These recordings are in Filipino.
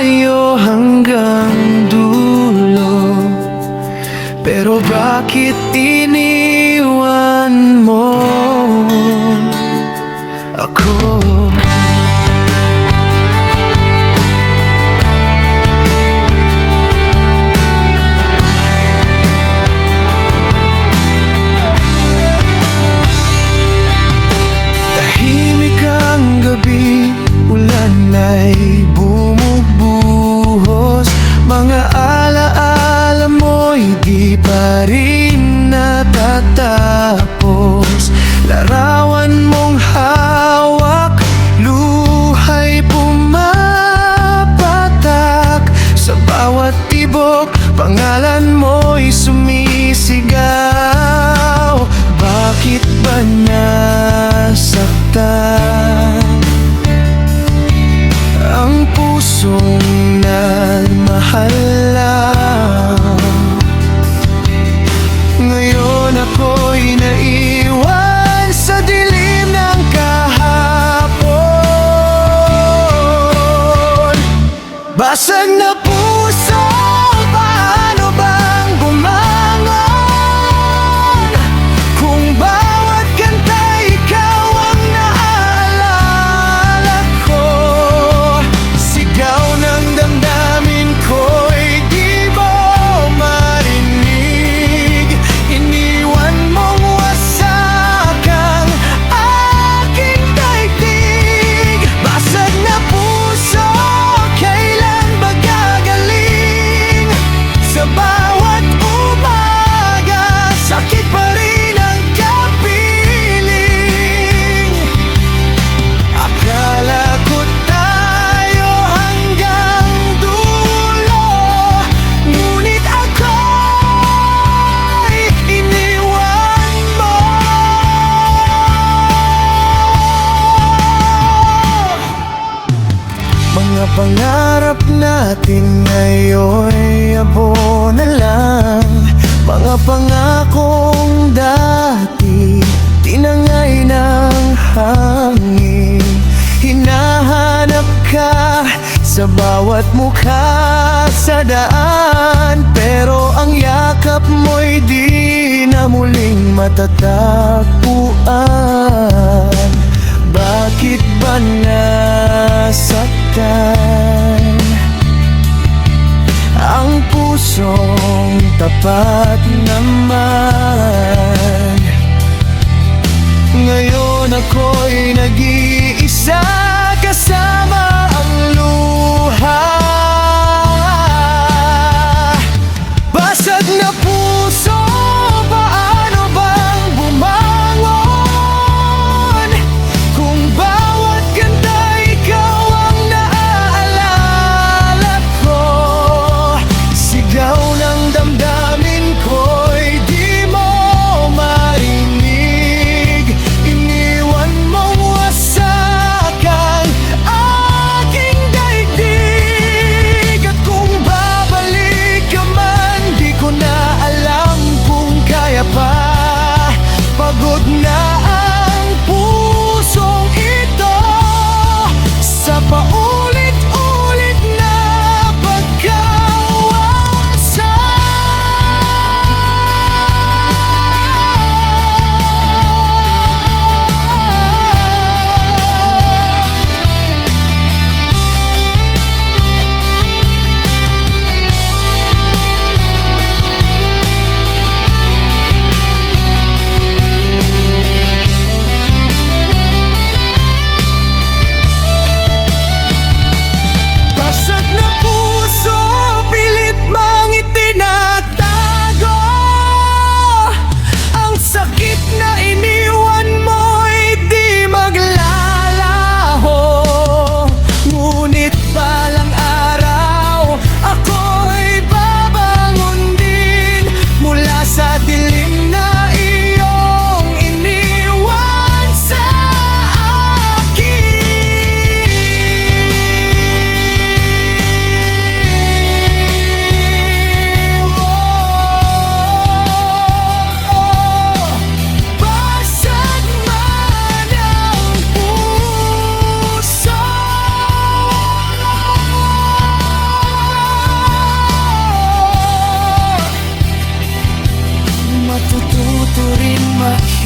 tayo hanggang dulo, pero bakit iniwan mo ako? Tahimik ang gabi, ulan ay bumubuhos, mga alaala mo'y di pa rin natatapos. Larawan mong hawak, luha'y pumapatak, sa bawat tibok pangalan mo'y sumisigaw. Bakit ba nasaktan ang pusong nagmahal lang? Ngayon ako'y naiwan sa dilim ng kahapon. Basag na puso, paano bang bumangon kung bawat kanta ikaw ang naaalala ko? Sigaw ng damdamin ko'y di mo marinig, iniwan mong wasak ang aking daigdig. Basag na puso, kailan ba gagaling? Sa bawat umaga, sakit pa rin ang kapiling. Akala ko tayo hanggang dulo, ngunit ako'y iniwan mo. Mga pangarap natin ngayon'y abo na lang, mga pangakong dati tinangay ng hangin. Hinahanap ka sa bawat mukha sa daan, pero ang yakap mo'y di na muling matatagpuan. Bakit ba nasaktan ang pusong tapat naman? Ngayon ako'y nag-iisa kasama ang luha. Basag na puso, paano bang bumangon kung bawat kanta ikaw ang naaalala ko? Sigaw ng damdamin ko'y di mo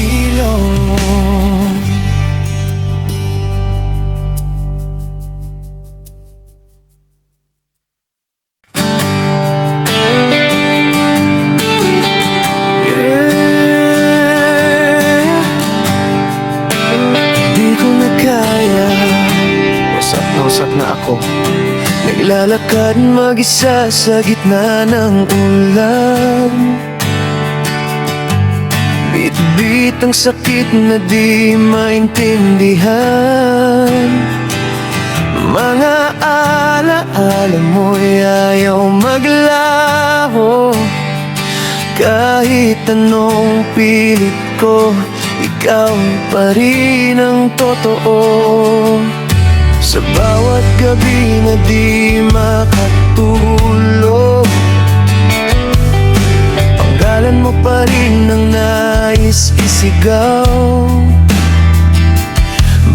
ilong. Di ko na kaya, wasak na wasak na ako. Naglalakad mag-isa sa gitna ng ulan. Bit-bit ang sakit na di maintindihan. Mga alaala mo'y ayaw maglaho. Kahit anong pilit ko, ikaw pa rin ang totoo. Sa bawat gabi na di makatulog, panggalan mo pa rin ang nais isigaw.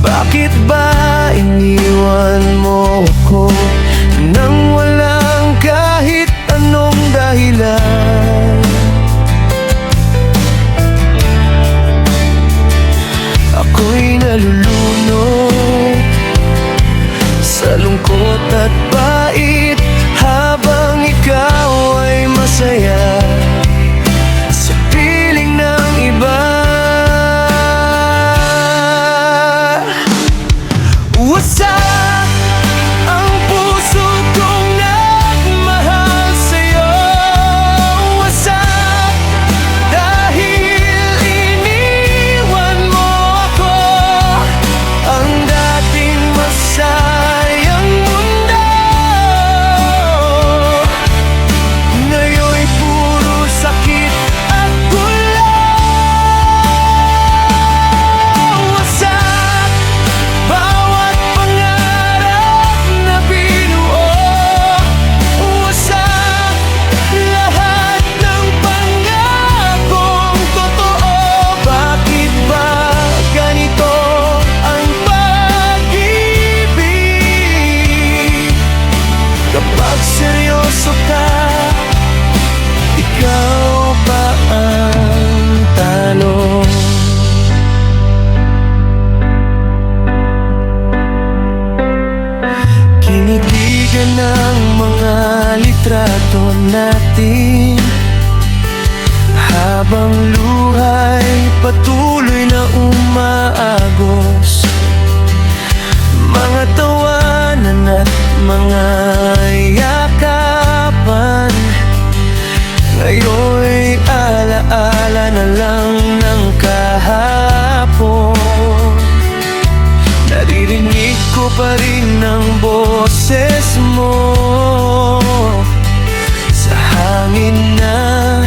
Bakit ba iniwan mo ko nang walang kahit anong dahilan? Ako'y nalulunod sa lungkot at bait, habang ikaw ay masaya sa piling ng iba. Wasak ang puso kong nagmahal sa'yo. Wasak dahil iniwan mo ako. Ang dating masayang mundo ngayon'y puro sakit at gulo. Wasak bawat pangarap na binuo. Wasak lahat ng pangakong totoo. Bakit ba ganito ang pag-ibig? Kapag seryoso ka, ikaw pa ang tanong. Kinitigan ng mga litrato natin, habang luhay patuloy na umaagos. Mga tawanan at mga yakapan, ngayon'y alaala na lang ng kahapon. Naririnig ko pa rin ang boses mo sa hangin na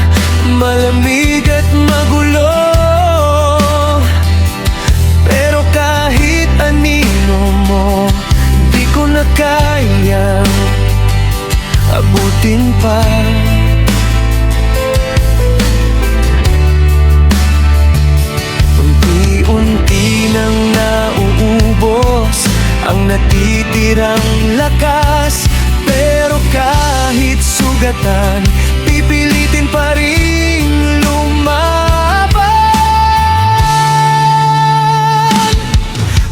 malamig at magulo. Pero kahit anino mo, di ko na kayang abutin pa. Unti-unti nang nauubos ang natitirang lakas. Pero kahit sugatan, pipilitin pa rin lumaban.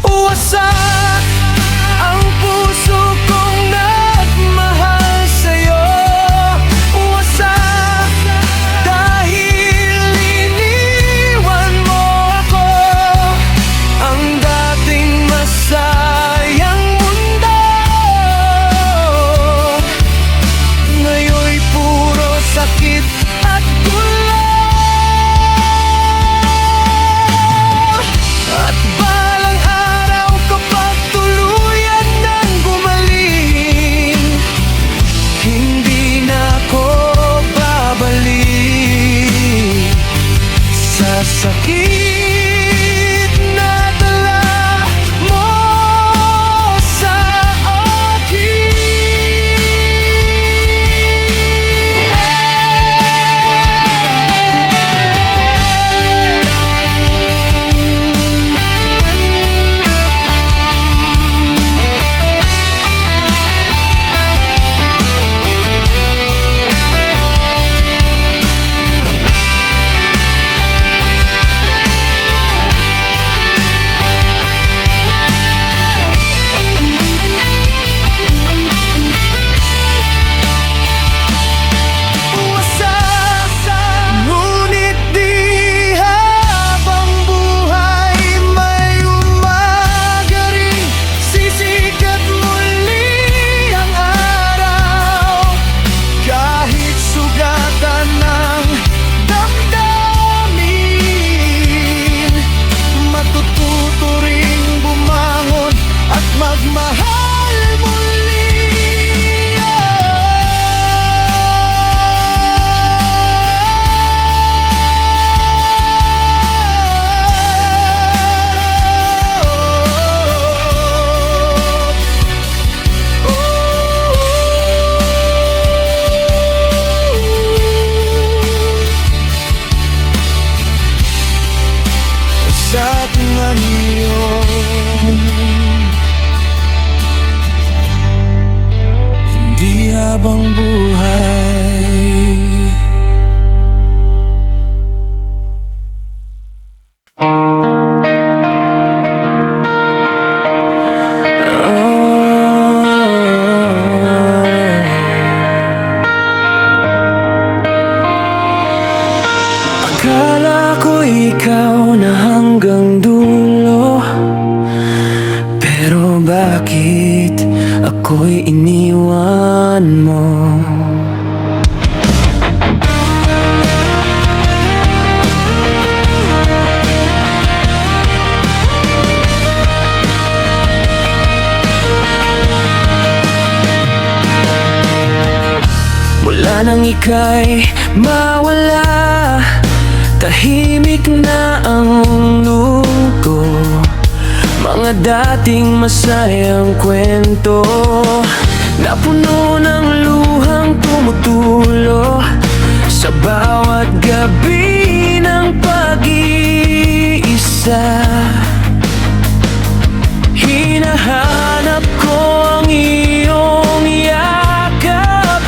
Wasak ang puso kong nagmahal sa'yo. Wasak dahil iniwan mo ako. Ang dating masayang mundo ngayon'y puro sakit at gulo. At balang araw kapag tuluyan nang gumaling, hindi na ako babalik sa sakit na dala mo sa akin. sa tungan yun. Hindi habang buhay. Akala ko ikaw na hanggang dulo, pero bakit ako'y iniwan mo? Mula nang ika'y mawala, tahimik na ang mundo. Mga dating masayang kwento, napuno ng luhang tumutulo sa bawat gabi ng pag-iisa. Hinahanap ko ang iyong yakap,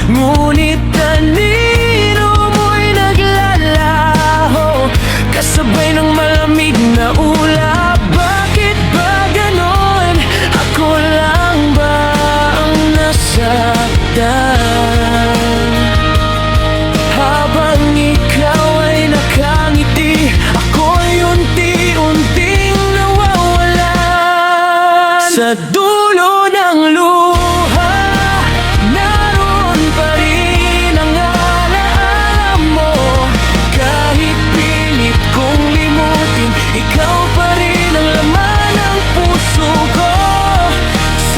ngunit anino mo'y naglalako, kasabay ng malamig na ulap. Bakit ba ganon? Ako lang ba ang nasaktan? Habang ikaw ay nakangiti, ako'y unti-unting nawawalan. Sa dulo ng luha, naroon pa rin ang alaala mo. Kahit pilit kong limutin, ikaw pa rin ang laman ng puso ko.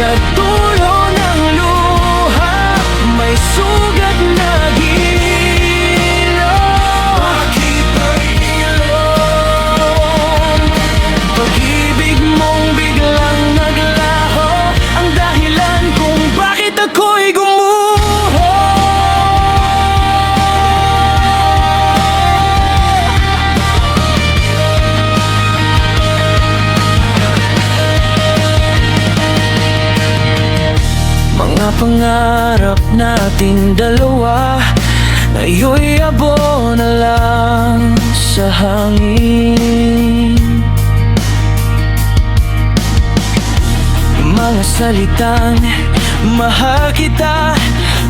Sa dulo ng luha, may sugat na gilo. Bakit ay ilong? Pag-ibig mong biglang naglaho, ang dahilan kung bakit ako'y gumuho. Mga pangarap nating dalawa, ngayon'y abo na lang sa hangin. Mga salitang mahal kita,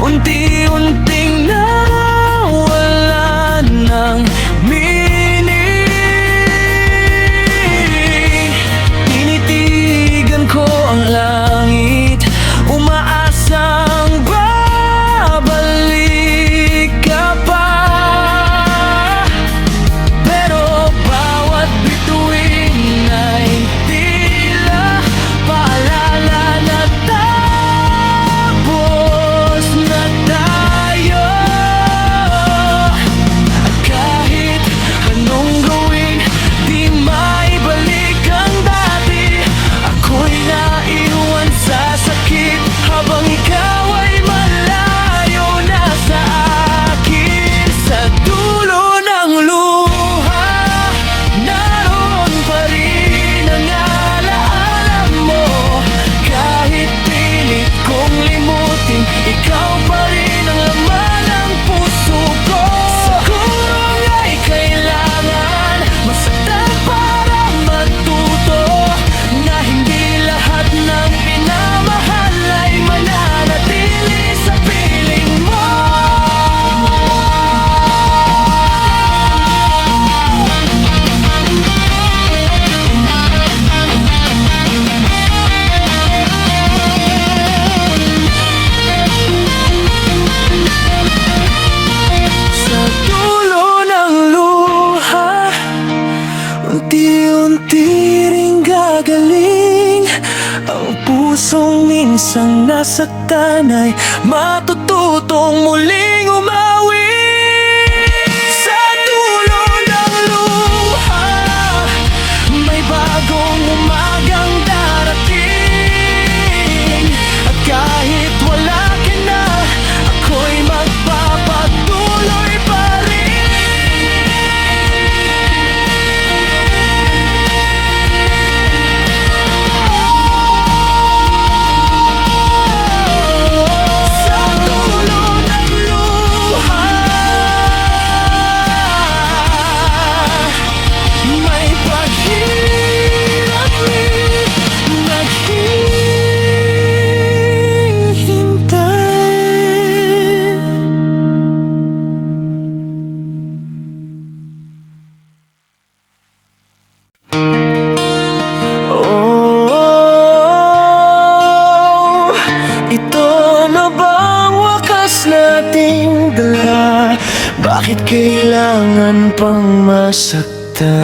unti-unting nawalan ng meaning. Tinitigan ko ang langit, umaasang babalik ka pa. Pero bawat bituin ay tila paalala na tapos na tayo. At kahit anong gawin, di maibalik ang dati. Ako'y naiwan sa sakit, habang ikaw ay malayo na sa akin. Sa dulo ng luha, naroon pa rin ang alaala mo. Kahit pilit kong limutin, ikaw pa rin ang laman ng puso ko. Siguro nga'y kailangan masaktan para matuto, na hindi lahat ng minamahal ay mananatili sa piling mo. Sa dulo ng luha, unti-unti ring gagaling. Ang pusong minsang nasaktan ay matututong muling umawi. Sa dulo ng luha, may bagong umagang darating. At kahit wala ka na, ako'y magpapatuloy pa rin. Bakit kailangan pang masaktan?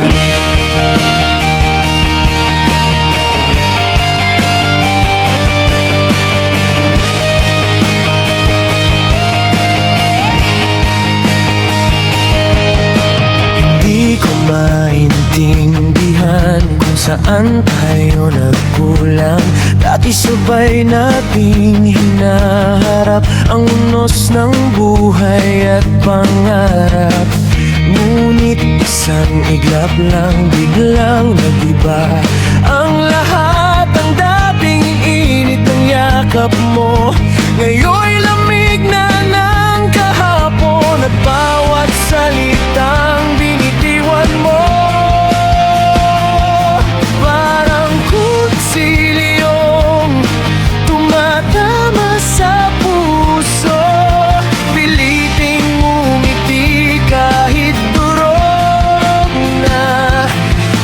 Hindi ko maintindihan kung saan tayo nagkulang. Dati sabay nating hinaharap ang unos ng buhay at pangarap. Ngunit isang iglap lang, biglang nag-iba ang lahat. Ang dating init ng yakap mo, ngayon'y lamig na ng kahapon. At bawat salitang binitiwan mo, parang kutsilyong tumatama sa puso. Piliting ngumiti kahit durog na,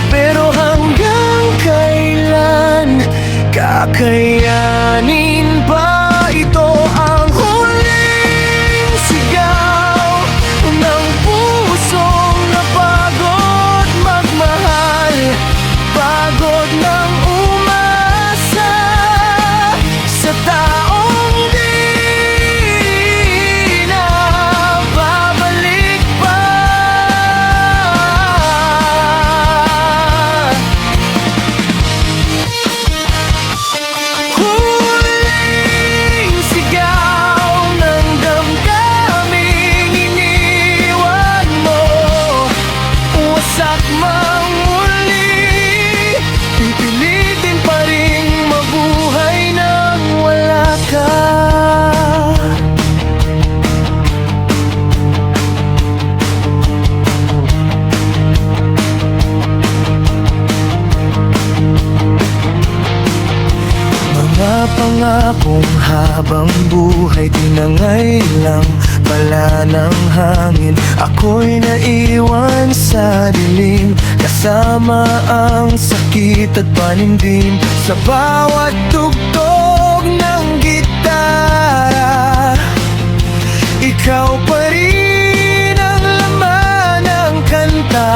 pero hanggang kailan kakayanin pa ito? Ang huling sigaw ng pusong napagod magmahal, pagod ng umasa sa taong di na babalik pa. Huling sigaw ng damdaming iniwan mo, wasak mang muli. Pipilitin pa rin mabuhay nang wala ka. Mga pangakong habang buhay, tinangay lang pala ng hangin. Ako'y naiwan sa dilim, kasama ang sakit at panindim. Sa bawat tugtog ng gitara, ikaw pa rin ang laman ng kanta.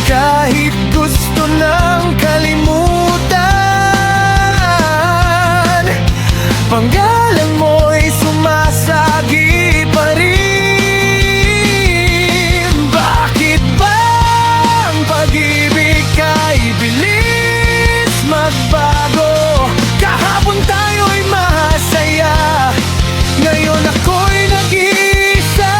Kahit gusto nang kalimutan, panggalan mo'y sumasagi pa rin. Bakit ba ang pag-ibig kay bilis magbago? Kahapon tayo'y masaya, ngayon ako'y nag-iisa.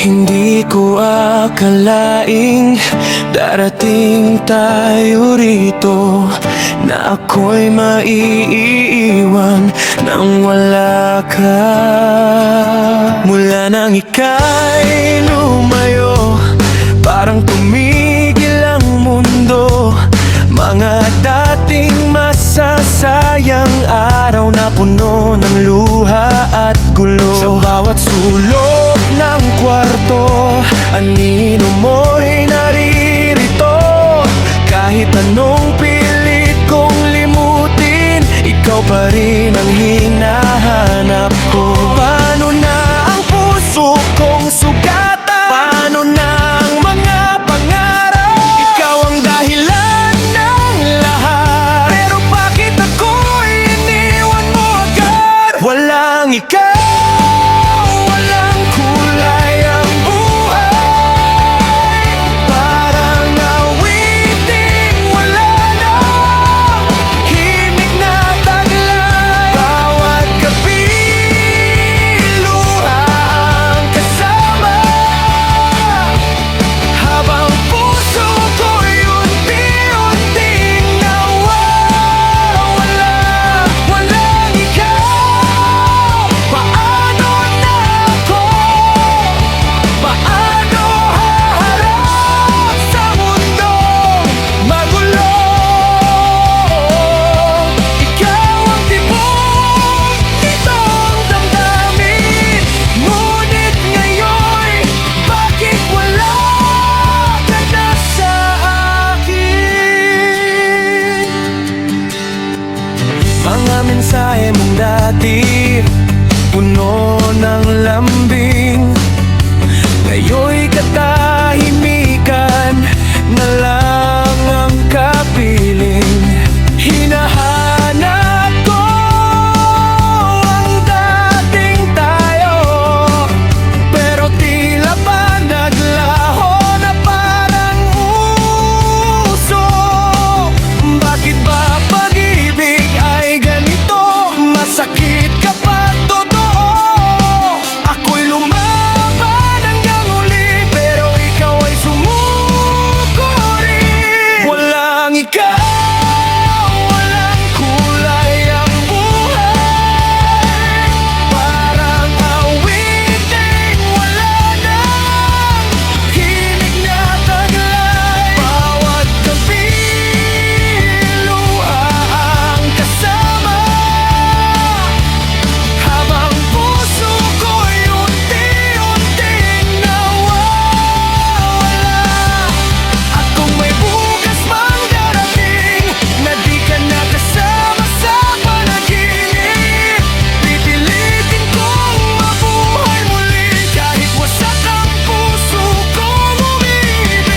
Hindi ko akalaing darating tayo rito, na ako'y maiiwan nang wala ka. Mula nang ika'y lumayo, parang tumigil ang mundo. Mga dating masasayang araw na puno ng luha at gulo. Sa bawat sulok ng kwarto, anino mo'y naririto. Kahit anong pilit kong limutin, ikaw pa rin ang hinahanap ko. Paano na ang puso kong sugatan? Paano na ang mga pangarap? Ikaw ang dahilan ng lahat, pero bakit ako'y iniwan mo agad? Walang ikaw, walang kulay ang buhay. Parang awiting wala na, himig na taglay. Bawat gabi, luha ang kasama, habang puso ko'y unti-unting nawawala. Walang ikaw, paano na ako? Paano haharap sa mundong magulo? Ikaw ang tibok nitong damdamin, ngunit ngayon, bakit wala ka na sa akin? Mga mensahe mong dati, puno ng lambing, ngayon'y katahimikan na lang ang kapiling. Hinahanap ko ang dating tayo, pero tila ba naglaho na parang uso? Bakit ba pag-ibig ay ganito? Masakit kapag totoo. Ako'y lumaban hanggang huli, pero ikaw ay sumuko rin. Walang ikaw, walang kulay ang buhay. Parang awiting wala nang himig na taglay. Bawat gabi, luha ang kasama, habang puso ko'y unti-unting nawawala. At kung may bukas mang darating na di ka na kasama sa panaginip, pipilitin kong mabuhay muli, kahit wasak ang puso kong umibig.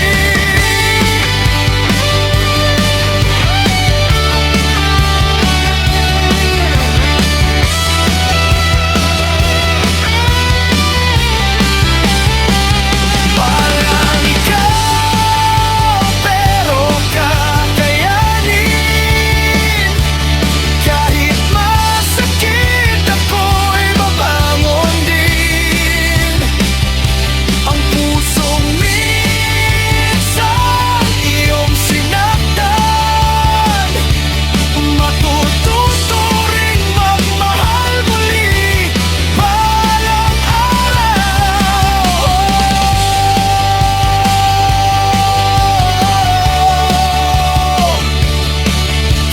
Walang ikaw, pero kakayanin. Kahit masakit, ako'y babangon din. Ang pusong minsan iyong sinaktan, matututo ring magmahal muli balang araw.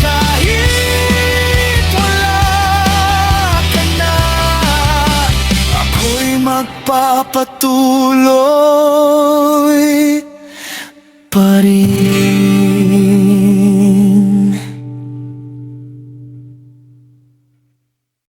Kahit wala ka na, ako'y magpapatuloy pa rin.